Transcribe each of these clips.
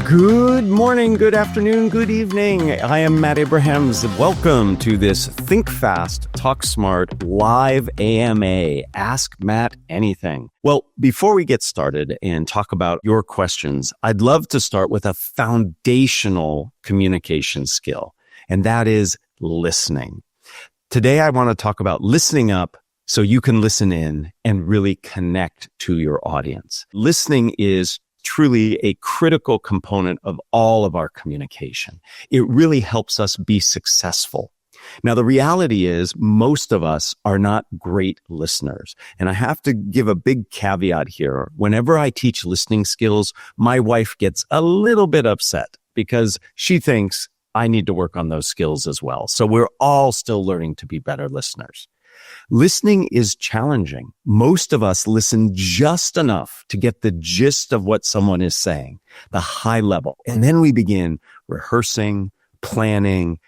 Good morning, good afternoon, good evening. I am Matt Abrahams. Welcome to this Think Fast, Talk Smart live AMA. Ask Matt Anything. Well, before we get started and talk about your questions, I'd love to start with a foundational communication skill, and that is listening. Today, I want to talk about listening up so you can listen in and really connect to your audience. Listening is truly a critical component of all of our communication. It really helps us be successful. Now, the reality is most of us are not great listeners. And I have to give a big caveat here. Whenever I teach listening skills, my wife gets a little bit upset because she thinks I need to work on those skills as well. So we're all still learning to be better listeners. Listening is challenging. Most of us listen just enough to get the gist of what someone is saying, the high level. And then we begin rehearsing, planning,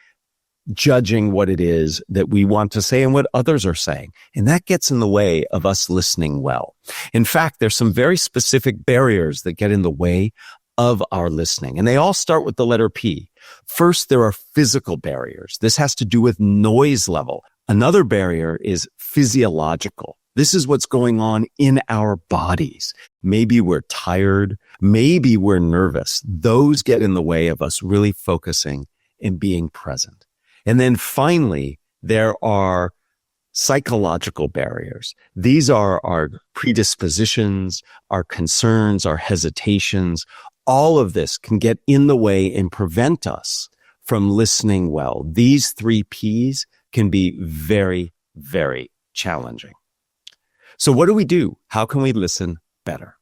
judging what it is that we want to say and what others are saying. And that gets in the way of us listening well. In fact, there's some very specific barriers that get in the way of our listening. And they all start with the letter P. First, there are physical barriers. This has to do with noise level. Another barrier is physiological. This is what's going on in our bodies. Maybe we're tired. Maybe we're nervous. Those get in the way of us really focusing and being present. And then finally, there are psychological barriers. These are our predispositions, our concerns, our hesitations. All of this can get in the way and prevent us from listening well. These three Ps can be very, very challenging. So what do we do? How can we listen better?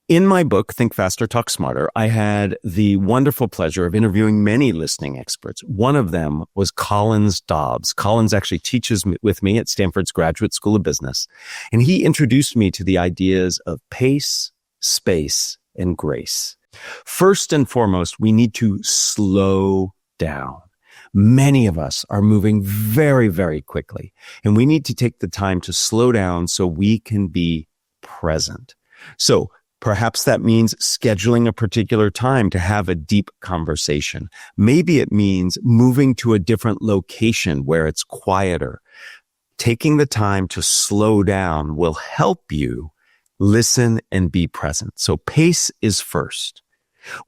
In my book, Think Faster, Talk Smarter, I had the wonderful pleasure of interviewing many listening experts. One of them was Collins Dobbs. Collins actually teaches with me at Stanford's Graduate School of Business. And he introduced me to the ideas of pace, space, and grace. First and foremost, we need to slow down. Many of us are moving very, very quickly, and we need to take the time to slow down so we can be present. So perhaps that means scheduling a particular time to have a deep conversation. Maybe it means moving to a different location where it's quieter. Taking the time to slow down will help you listen and be present. So pace is first.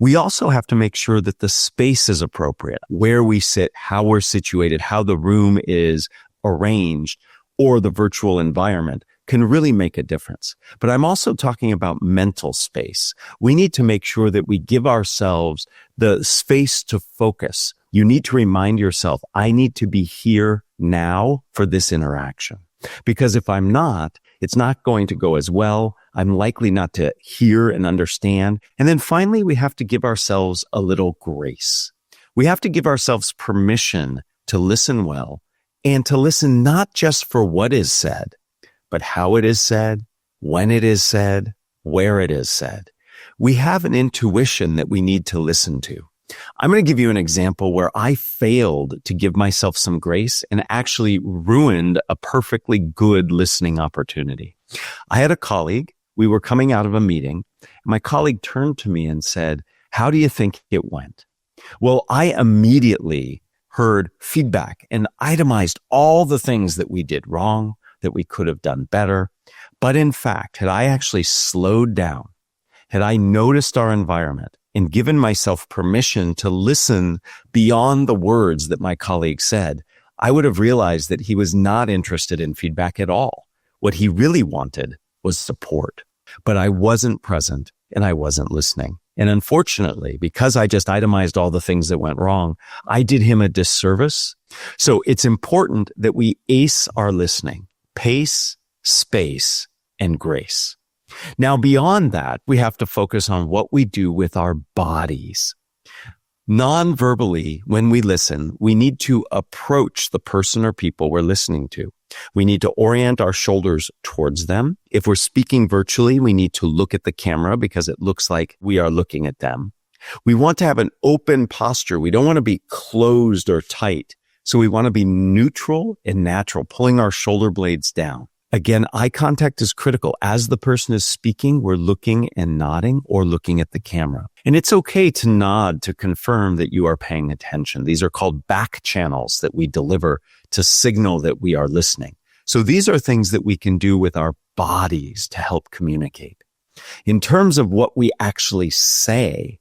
We also have to make sure that the space is appropriate, where we sit, how we're situated, how the room is arranged, or the virtual environment can really make a difference. But I'm also talking about mental space. We need to make sure that we give ourselves the space to focus. You need to remind yourself, I need to be here now for this interaction. Because if I'm not, it's not going to go as well. I'm likely not to hear and understand. And then finally, we have to give ourselves a little grace. We have to give ourselves permission to listen well and to listen not just for what is said, but how it is said, when it is said, where it is said. We have an intuition that we need to listen to. I'm going to give you an example where I failed to give myself some grace and actually ruined a perfectly good listening opportunity. I had a colleague. We were coming out of a meeting. My colleague turned to me and said, "How do you think it went?" Well, I immediately heard feedback and itemized all the things that we did wrong, that we could have done better. But in fact, had I actually slowed down, had I noticed our environment and given myself permission to listen beyond the words that my colleague said, I would have realized that he was not interested in feedback at all. What he really wanted was support. But I wasn't present and I wasn't listening. And unfortunately, because I just itemized all the things that went wrong, I did him a disservice. So it's important that we ace our listening, pace, space, and grace. Now, beyond that, we have to focus on what we do with our bodies. Non-verbally, when we listen, we need to approach the person or people we're listening to. We need to orient our shoulders towards them. If we're speaking virtually, we need to look at the camera because it looks like we are looking at them. We want to have an open posture. We don't want to be closed or tight. So we want to be neutral and natural, pulling our shoulder blades down. Again, eye contact is critical. As the person is speaking, we're looking and nodding or looking at the camera. And it's okay to nod to confirm that you are paying attention. These are called back channels that we deliver to signal that we are listening. So these are things that we can do with our bodies to help communicate. In terms of what we actually say,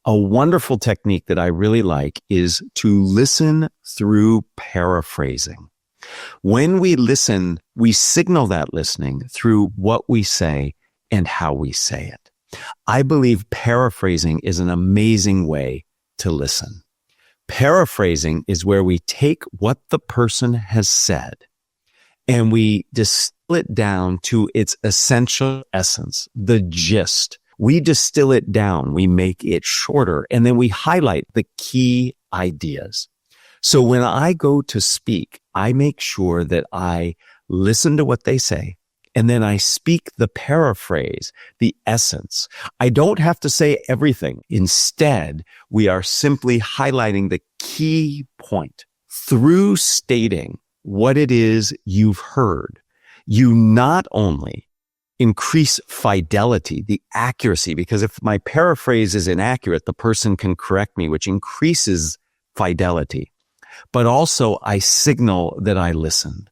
a wonderful technique that I really like is to listen through paraphrasing. When we listen, we signal that listening through what we say and how we say it. I believe paraphrasing is an amazing way to listen. Paraphrasing is where we take what the person has said and we distill it down to its essential essence, the gist. We distill it down, we make it shorter, and then we highlight the key ideas. So when I go to speak, I make sure that I listen to what they say, and then I speak the paraphrase, the essence. I don't have to say everything. Instead, we are simply highlighting the key point. Through stating what it is you've heard, you not only increase fidelity, the accuracy, because if my paraphrase is inaccurate, the person can correct me, which increases fidelity. But also I signal that I listened.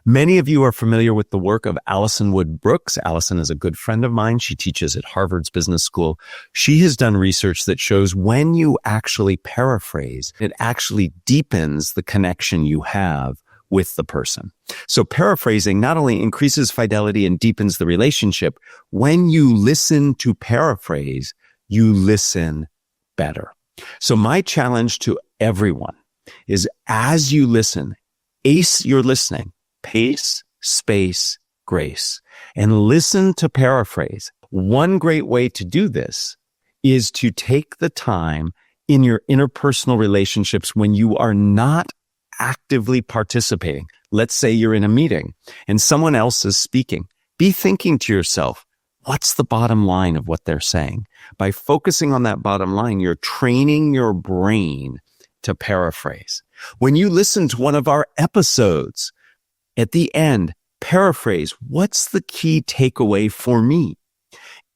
Many of you are familiar with the work of Alison Wood Brooks. Alison is a good friend of mine. She teaches at Harvard's Business School. She has done research that shows when you actually paraphrase, it actually deepens the connection you have with the person. So paraphrasing not only increases fidelity and deepens the relationship, when you listen to paraphrase, you listen better. So my challenge to everyone is as you listen, ace your listening, pace, space, grace, and listen to paraphrase. One great way to do this is to take the time in your interpersonal relationships when you are not actively participating. Let's say you're in a meeting and someone else is speaking. Be thinking to yourself, what's the bottom line of what they're saying? By focusing on that bottom line, you're training your brain to paraphrase. When you listen to one of our episodes, at the end, paraphrase, what's the key takeaway for me?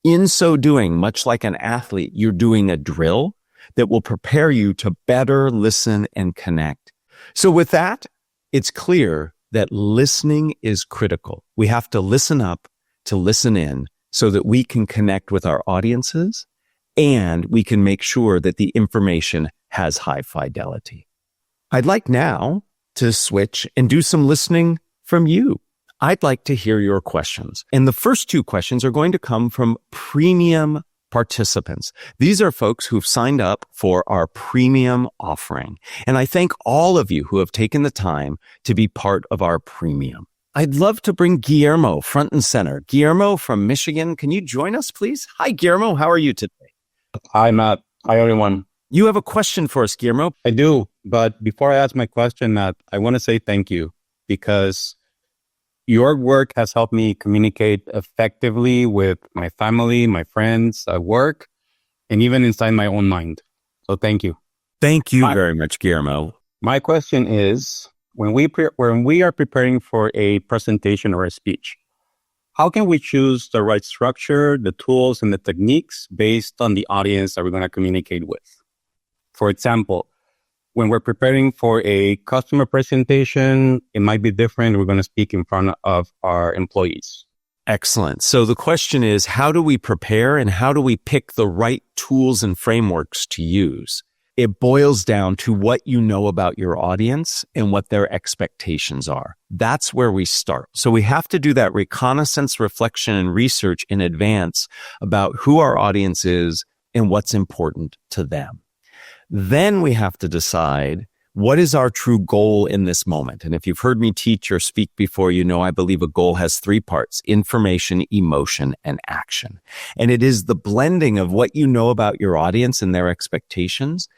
In so doing, much like an athlete, you're doing a drill that will prepare you to better listen and connect. So with that, it's clear that listening is critical. We have to listen up to listen in so that we can connect with our audiences and we can make sure that the information has high fidelity. I'd like now to switch and do some listening from you. I'd like to hear your questions. And the first two questions are going to come from premium participants. These are folks who've signed up for our premium offering. And I thank all of you who have taken the time to be part of our premium. I'd love to bring Guillermo front and center. Guillermo from Michigan, can you join us, please? Hi, Guillermo. How are you today? Hi, Matt. Hi, everyone. You have a question for us, Guillermo. I do. But before I ask my question, Matt, I want to say thank you because your work has helped me communicate effectively with my family, my friends at work, and even inside my own mind. So thank you. Thank you very much, Guillermo. My question is, when we are preparing for a presentation or a speech, how can we choose the right structure, the tools, and the techniques based on the audience that we're going to communicate with? For example, when we're preparing for a customer presentation, it might be different. We're going to speak in front of our employees. Excellent. So the question is, how do we prepare and how do we pick the right tools and frameworks to use? It boils down to what you know about your audience and what their expectations are. That's where we start. So we have to do that reconnaissance, reflection, and research in advance about who our audience is and what's important to them. Then we have to decide what is our true goal in this moment. And if you've heard me teach or speak before, you know I believe a goal has three parts: information, emotion, and action. And it is the blending of what you know about your audience and their expectations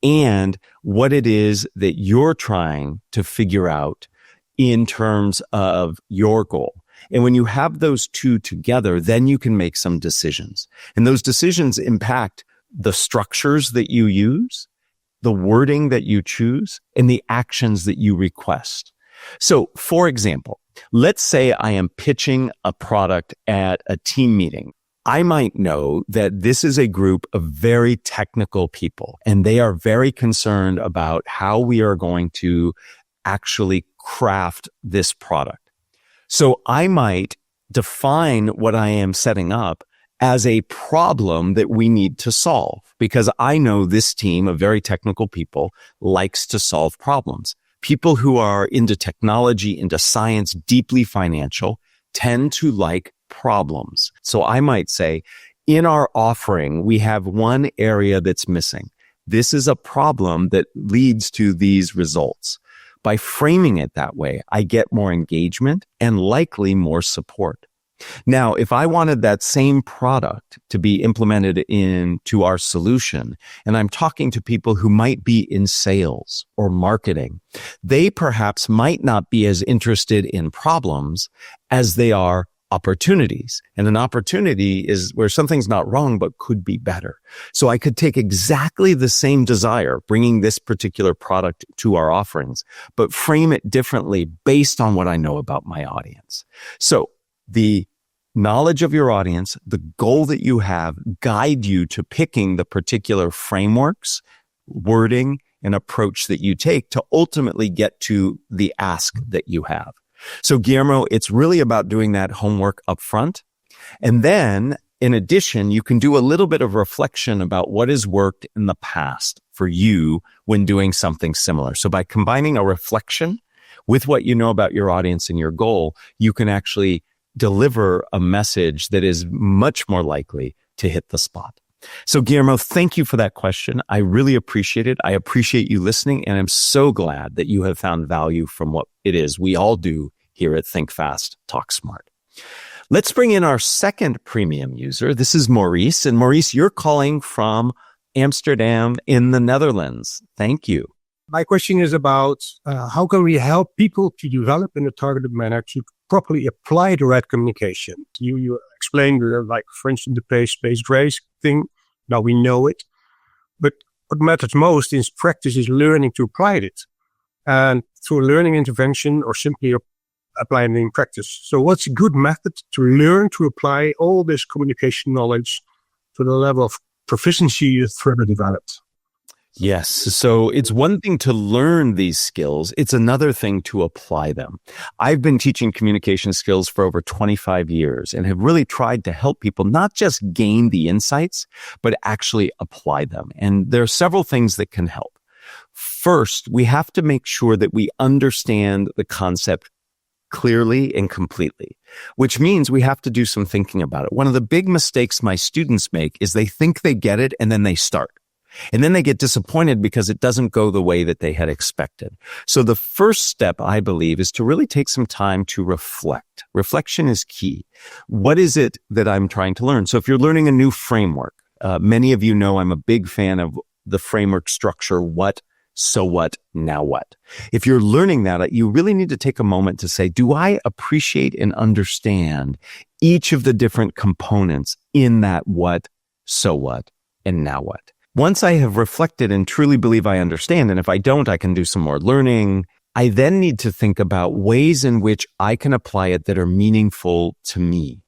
and what it is that you're trying to figure out in terms of your goal. And when you have those two together, then you can make some decisions. And those decisions impact the structures that you use, the wording that you choose, and the actions that you request. So, for example, Let's say I am pitching a product at a team meeting. I might know that this is a group of very technical people, and they are very concerned about how we are going to actually craft this product. So I might define what I am setting up as a problem that we need to solve, because I know this team of very technical people likes to solve problems. People who are into technology, into science, deeply financial, tend to like problems. So I might say, in our offering, we have one area that's missing. This is a problem that leads to these results. By framing it that way, I get more engagement and likely more support. Now, if I wanted that same product to be implemented into our solution, and I'm talking to people who might be in sales or marketing, they perhaps might not be as interested in problems as they are opportunities. And an opportunity is where something's not wrong, but could be better. So I could take exactly the same desire, bringing this particular product to our offerings, but frame it differently based on what I know about my audience. So the knowledge of your audience, the goal that you have, guide you to picking the particular frameworks, wording, and approach that you take to ultimately get to the ask that you have. So Guillermo, it's really about doing that homework up front. And then in addition, you can do a little bit of reflection about what has worked in the past for you when doing something similar. So by combining a reflection with what you know about your audience and your goal, you can actually deliver a message that is much more likely to hit the spot. So Guillermo, thank you for that question. I really appreciate it. I appreciate you listening, and I'm so glad that you have found value from what it is we all do here at Think Fast, Talk Smart. Let's bring in our second premium user. This is Maurice. And Maurice, you're calling from Amsterdam in the Netherlands. Thank you. My question is about how can we help people to develop in a targeted manner to properly apply the right communication? You explained, like, for instance, the pace-based grace thing. Now we know it. But what matters most in practice is learning to apply it. And through a learning intervention or simply applying it in practice. So what's a good method to learn to apply all this communication knowledge to the level of proficiency you further developed? Yes. So it's one thing to learn these skills. It's another thing to apply them. I've been teaching communication skills for over 25 years and have really tried to help people not just gain the insights, but actually apply them. And there are several things that can help. First, we have to make sure that we understand the concept clearly and completely, which means we have to do some thinking about it. One of the big mistakes my students make is they think they get it and then they start. And then they get disappointed because it doesn't go the way that they had expected. So the first step, I believe, is to really take some time to reflect. Reflection is key. What is it that I'm trying to learn? So if you're learning a new framework, many of you know I'm a big fan of the framework structure, what, so what, now what. If you're learning that, you really need to take a moment to say, do I appreciate and understand each of the different components in that what, so what, and now what? Once I have reflected and truly believe I understand, and if I don't, I can do some more learning, I then need to think about ways in which I can apply it that are meaningful to me.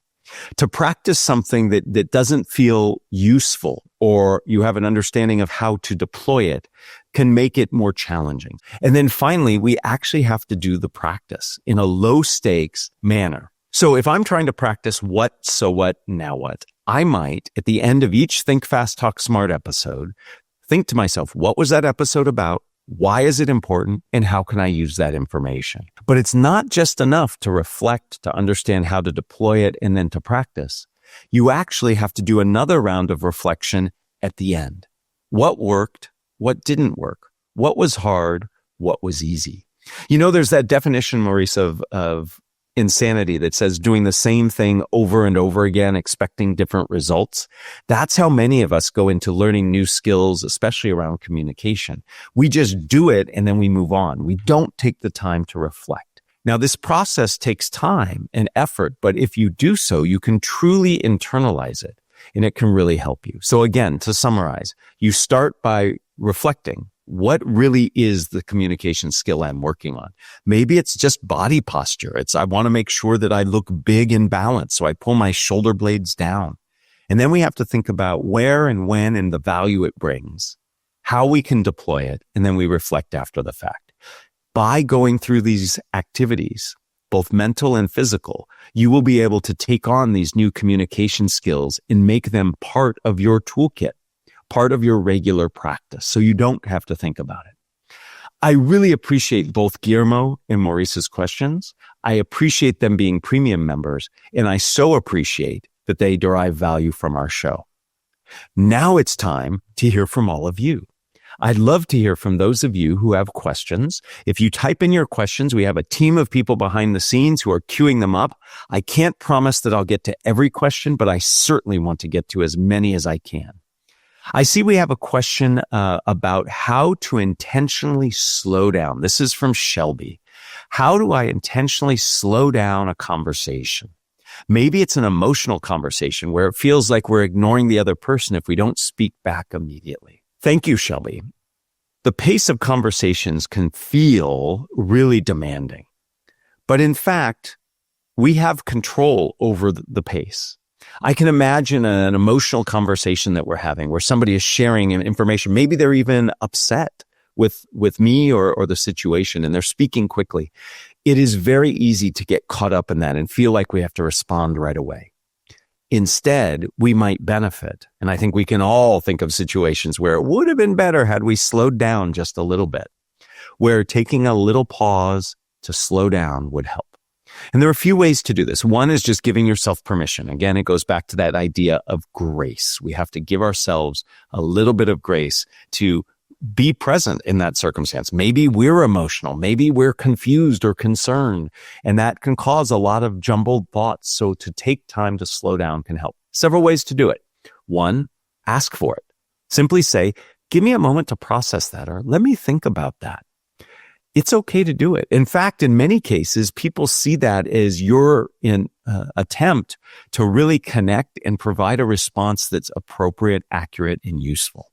To practice something that doesn't feel useful or you have an understanding of how to deploy it can make it more challenging. And then finally, we actually have to do the practice in a low stakes manner. So if I'm trying to practice what, so what, now what, I might, at the end of each Think Fast, Talk Smart episode, think to myself, what was that episode about? Why is it important? And how can I use that information? But it's not just enough to reflect, to understand how to deploy it, and then to practice. You actually have to do another round of reflection at the end. What worked? What didn't work? What was hard? What was easy? You know, there's that definition, Maurice, of insanity that says doing the same thing over and over again, expecting different results. That's how many of us go into learning new skills, especially around communication. We just do it and then we move on. We don't take the time to reflect. Now, this process takes time and effort, but if you do so, you can truly internalize it and it can really help you. So again, to summarize, you start by reflecting. what really is the communication skill I'm working on? Maybe it's just body posture. I want to make sure that I look big and balanced. So I pull my shoulder blades down. And then we have to think about where and when and the value it brings, how we can deploy it. And then we reflect after the fact. By going through these activities, both mental and physical, you will be able to take on these new communication skills and make them part of your toolkit, part of your regular practice, so you don't have to think about it. I really appreciate both Guillermo and Maurice's questions. I appreciate them being premium members, and I so appreciate that they derive value from our show. Now it's time to hear from all of you. I'd love to hear from those of you who have questions. If you type in your questions, we have a team of people behind the scenes who are queuing them up. I can't promise that I'll get to every question, but I certainly want to get to as many as I can. I see we have a question about how to intentionally slow down. This is from Shelby. How do I intentionally slow down a conversation? Maybe it's an emotional conversation where it feels like we're ignoring the other person if we don't speak back immediately. Thank you, Shelby. The pace of conversations can feel really demanding, but in fact, we have control over the pace. I can imagine an emotional conversation that we're having where somebody is sharing information. Maybe they're even upset with me or the situation, and they're speaking quickly. It is very easy to get caught up in that and feel like we have to respond right away. Instead, we might benefit. And I think we can all think of situations where it would have been better had we slowed down just a little bit, where taking a little pause to slow down would help. And there are a few ways to do this. One is just giving yourself permission. Again, it goes back to that idea of grace. We have to give ourselves a little bit of grace to be present in that circumstance. Maybe we're emotional. Maybe we're confused or concerned, and that can cause a lot of jumbled thoughts. So to take time to slow down can help. Several ways to do it. One, ask for it. Simply say, give me a moment to process that, or let me think about that. It's okay to do it. In fact, in many cases, people see that as your attempt to really connect and provide a response that's appropriate, accurate, and useful.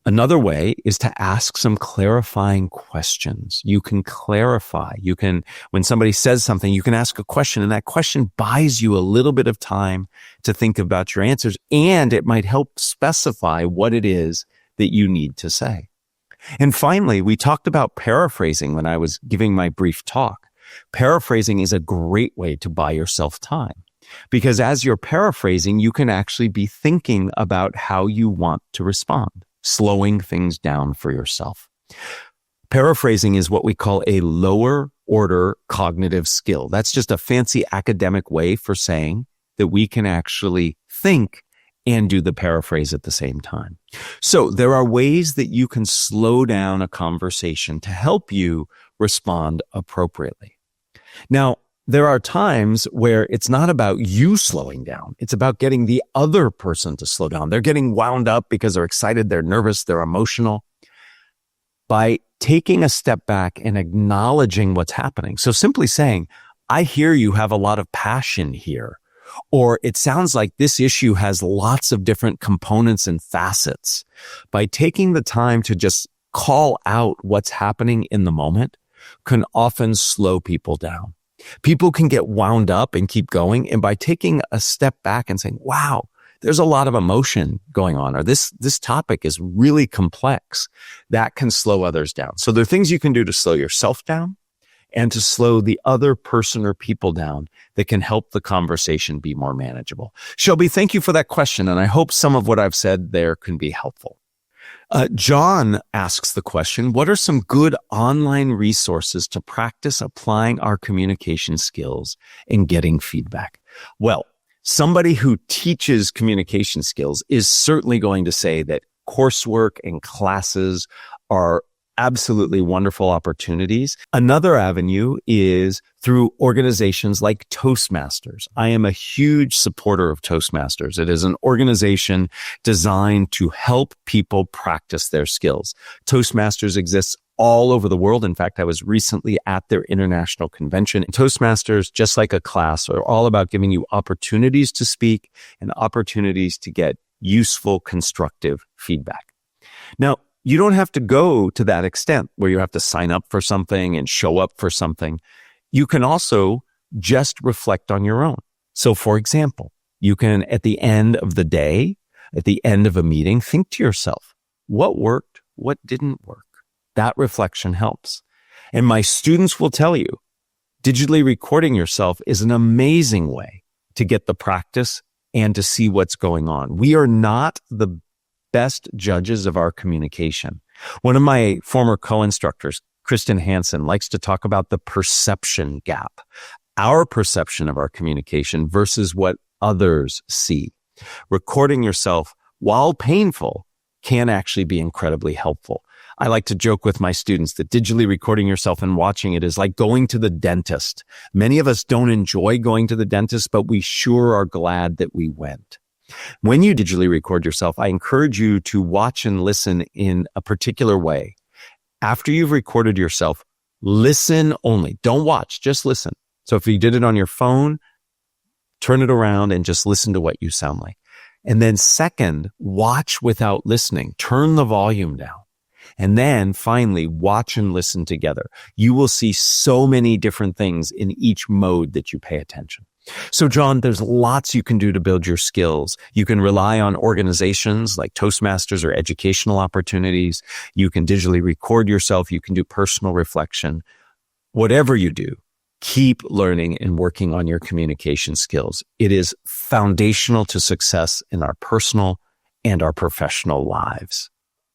Another way is to ask some clarifying questions. You can clarify. When somebody says something, you can ask a question, and that question buys you a little bit of time to think about your answers, and it might help specify what it is that you need to say. And finally, we talked about paraphrasing when I was giving my brief talk. Paraphrasing is a great way to buy yourself time, because as you're paraphrasing, you can actually be thinking about how you want to respond, slowing things down for yourself. Paraphrasing is what we call a lower order cognitive skill. That's just a fancy academic way for saying that we can actually think and do the paraphrase at the same time. So there are ways that you can slow down a conversation to help you respond appropriately. Now, there are times where it's not about you slowing down. It's about getting the other person to slow down. They're getting wound up because they're excited, they're nervous, they're emotional. By taking a step back and acknowledging what's happening. So simply saying, I hear you have a lot of passion here. Or it sounds like this issue has lots of different components and facets. By taking the time to just call out what's happening in the moment can often slow people down. People can get wound up and keep going. And by taking a step back and saying, wow, there's a lot of emotion going on, or this topic is really complex, that can slow others down. So there are things you can do to slow yourself down and to slow the other person or people down that can help the conversation be more manageable. Shelby, thank you for that question. And I hope some of what I've said there can be helpful. John asks the question, what are some good online resources to practice applying our communication skills and getting feedback? Well, somebody who teaches communication skills is certainly going to say that coursework and classes are absolutely wonderful opportunities. Another avenue is through organizations like Toastmasters. I am a huge supporter of Toastmasters. It is an organization designed to help people practice their skills. Toastmasters exists all over the world. In fact, I was recently at their international convention. Toastmasters, just like a class, are all about giving you opportunities to speak and opportunities to get useful, constructive feedback. Now, you don't have to go to that extent where you have to sign up for something and show up for something. You can also just reflect on your own. So for example, you can, at the end of the day, at the end of a meeting, think to yourself, what worked? What didn't work? That reflection helps. And my students will tell you, digitally recording yourself is an amazing way to get the practice and to see what's going on. We are not the best judges of our communication. One of my former co-instructors, Kristen Hansen, likes to talk about the perception gap, our perception of our communication versus what others see. Recording yourself, while painful, can actually be incredibly helpful. I like to joke with my students that digitally recording yourself and watching it is like going to the dentist. Many of us don't enjoy going to the dentist, but we sure are glad that we went. When you digitally record yourself, I encourage you to watch and listen in a particular way. After you've recorded yourself, listen only. Don't watch, just listen. So if you did it on your phone, turn it around and just listen to what you sound like. And then second, watch without listening. Turn the volume down. And then finally, watch and listen together. You will see so many different things in each mode that you pay attention. So John, there's lots you can do to build your skills. You can rely on organizations like Toastmasters or educational opportunities. You can digitally record yourself. You can do personal reflection. Whatever you do, keep learning and working on your communication skills. It is foundational to success in our personal and our professional lives.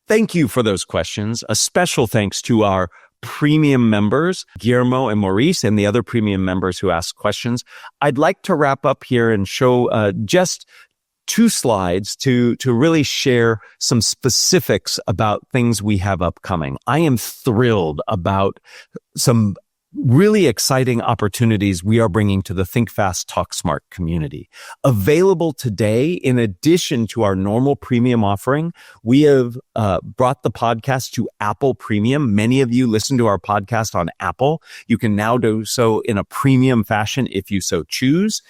Thank you for those questions. A special thanks to our premium members, Guillermo and Maurice, and the other premium members who asked questions. I'd like to wrap up here and show just 2 slides to really share some specifics about things we have upcoming. I am thrilled about some really exciting opportunities we are bringing to the Think Fast, Talk Smart community. Available today, in addition to our normal premium offering, we have brought the podcast to Apple Premium. Many of you listen to our podcast on Apple. You can now do so in a premium fashion if you so choose.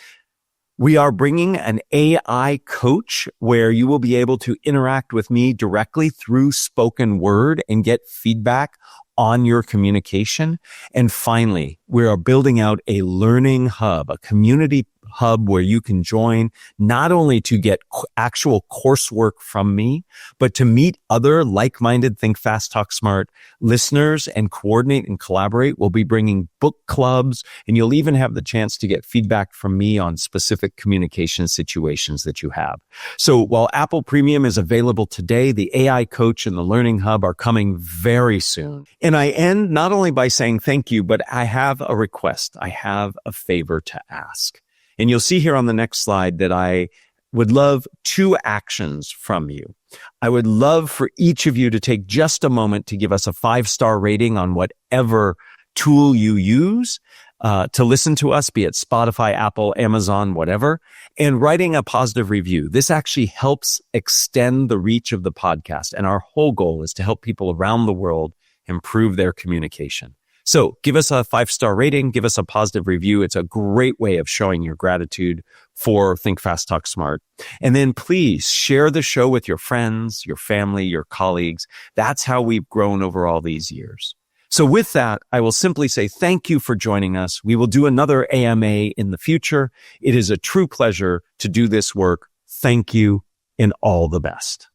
We are bringing an AI coach where you will be able to interact with me directly through spoken word and get feedback on your communication. And finally, we are building out a learning hub, a community hub where you can join not only to get actual coursework from me, but to meet other like-minded Think Fast, Talk Smart listeners and coordinate and collaborate. We'll be bringing book clubs, and you'll even have the chance to get feedback from me on specific communication situations that you have. So while Apple Premium is available today, the AI Coach and the Learning Hub are coming very soon. And I end not only by saying thank you, but I have a request. I have a favor to ask. And you'll see here on the next slide that I would love 2 actions from you. I would love for each of you to take just a moment to give us a 5-star rating on whatever tool you use to listen to us, be it Spotify, Apple, Amazon, whatever, and writing a positive review. This actually helps extend the reach of the podcast. And our whole goal is to help people around the world improve their communication. So give us a 5-star rating, give us a positive review. It's a great way of showing your gratitude for Think Fast, Talk Smart. And then please share the show with your friends, your family, your colleagues. That's how we've grown over all these years. So with that, I will simply say thank you for joining us. We will do another AMA in the future. It is a true pleasure to do this work. Thank you and all the best.